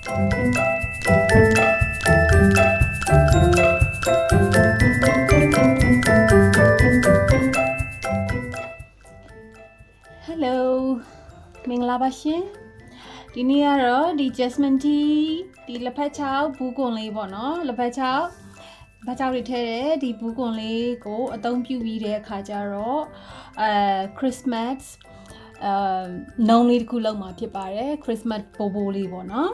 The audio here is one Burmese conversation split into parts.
Hello မင်္ဂလာပါရှင်ဒီနေ့ကတော့ဒီ Jasmine tea ဒီလက်ဖက်ချောက်ဘူးကွန်လေးပေါ့နော်လက်ဖက်ချောက်တွေထည့်တဲ့ဒီဘူးကွန်လေးကိုအသုံးပြုပြီးတဲ့အခါကျတော့Christmas နှုံးလေးတစ်ခုလောက်မှာဖြစ်ပါတယ် Christmas ပိုးလေးပေါ့နော်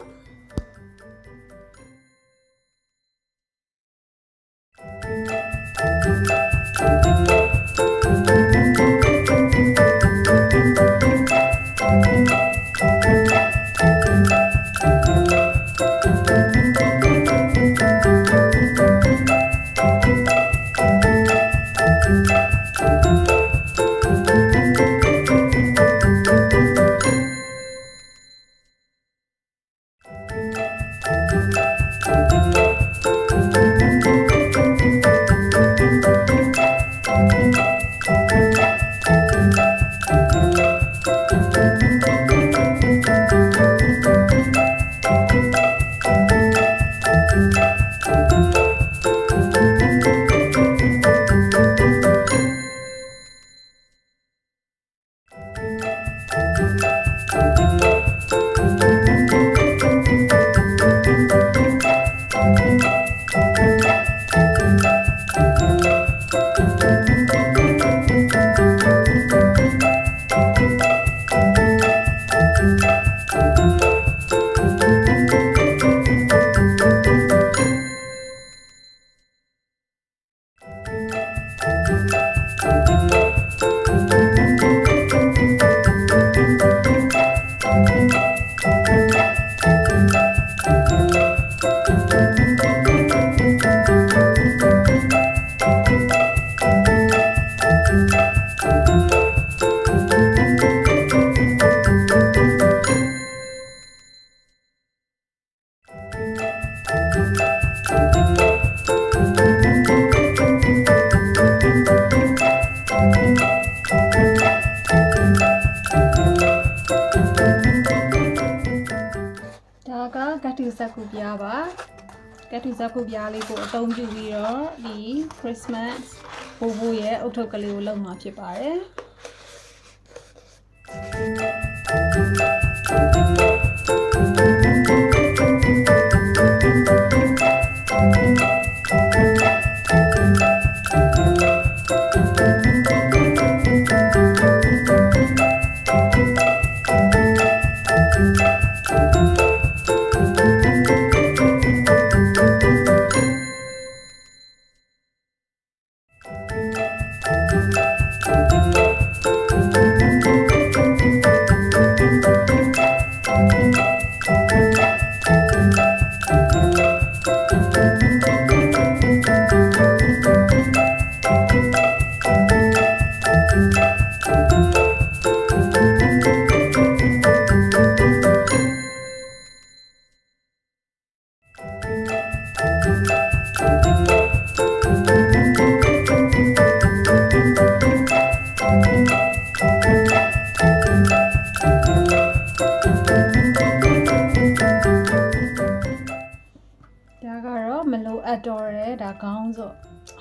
ကတ်တူဇက်ကူပြားပါကတ်တူဇက်ကူပြားလေးကိုအသုံးပြုပြီးတော့ဒီ Christmas ဘိုးဘိုးရဲ့အုတ်ထုပ်ကလေးကိုလုပ်မှာဖြစ်ပါတယ်မလိုအပ်တော့တဲ့ဒါခေါင်းစို့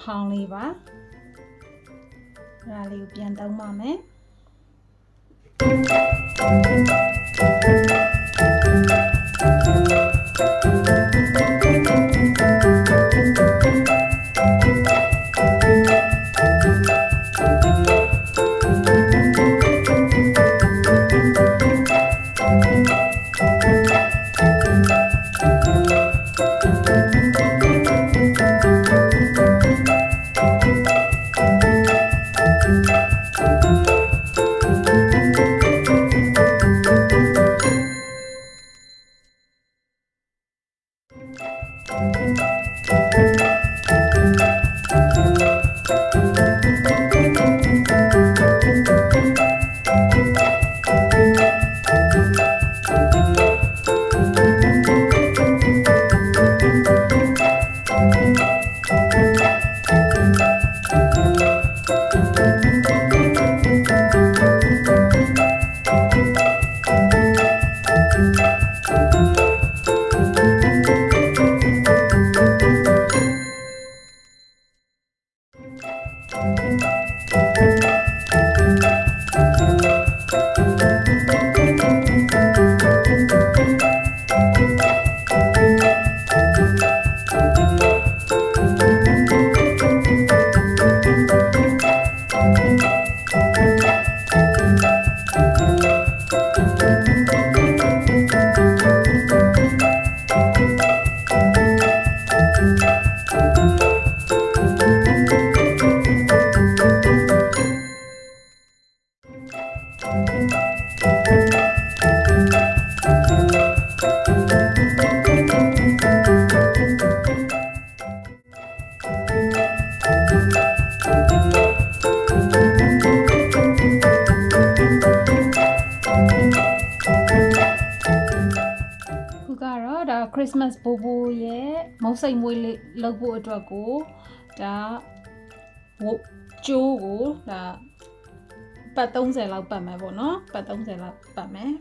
ဟောင်းလေးပါဒါလေးကိုပြန်သုံးပါမယ် ခုကတော့ဒါ Christmas ဘိုးဘိုးရဲ့မုတ်စိတ်မွေးလေးလုပ်ဖို့အတွက်ကိုဒါကျိုးကိုဒါပတ်30လောက်ပတ်မယ်ပေါ့နော်ပတ်30လောက်ပတ်မယ်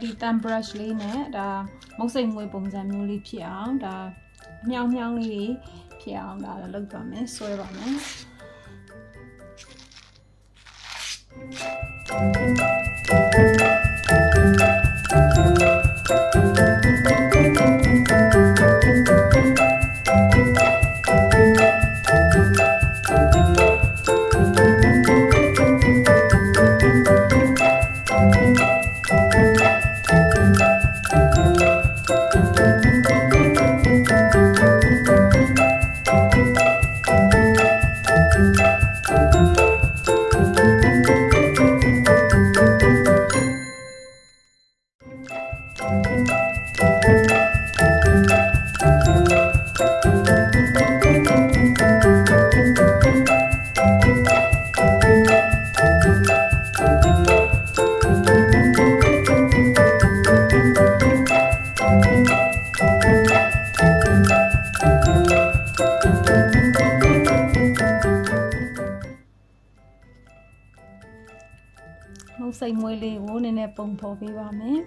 ဒီ tan brush လေးနဲ့ဒါမုတ်စိတ်မွေးပုံစံမျိုးလေးဖြစ်အောင်ဒါမြောင်းလေးဖြစ်အောင်ဒါလုပ်ပါမယ်ဆွဲပါမယ်မုတ်စိတ်မွေးလေးကိုနည်းနည်းပုံဖော်ပေးပါမယ်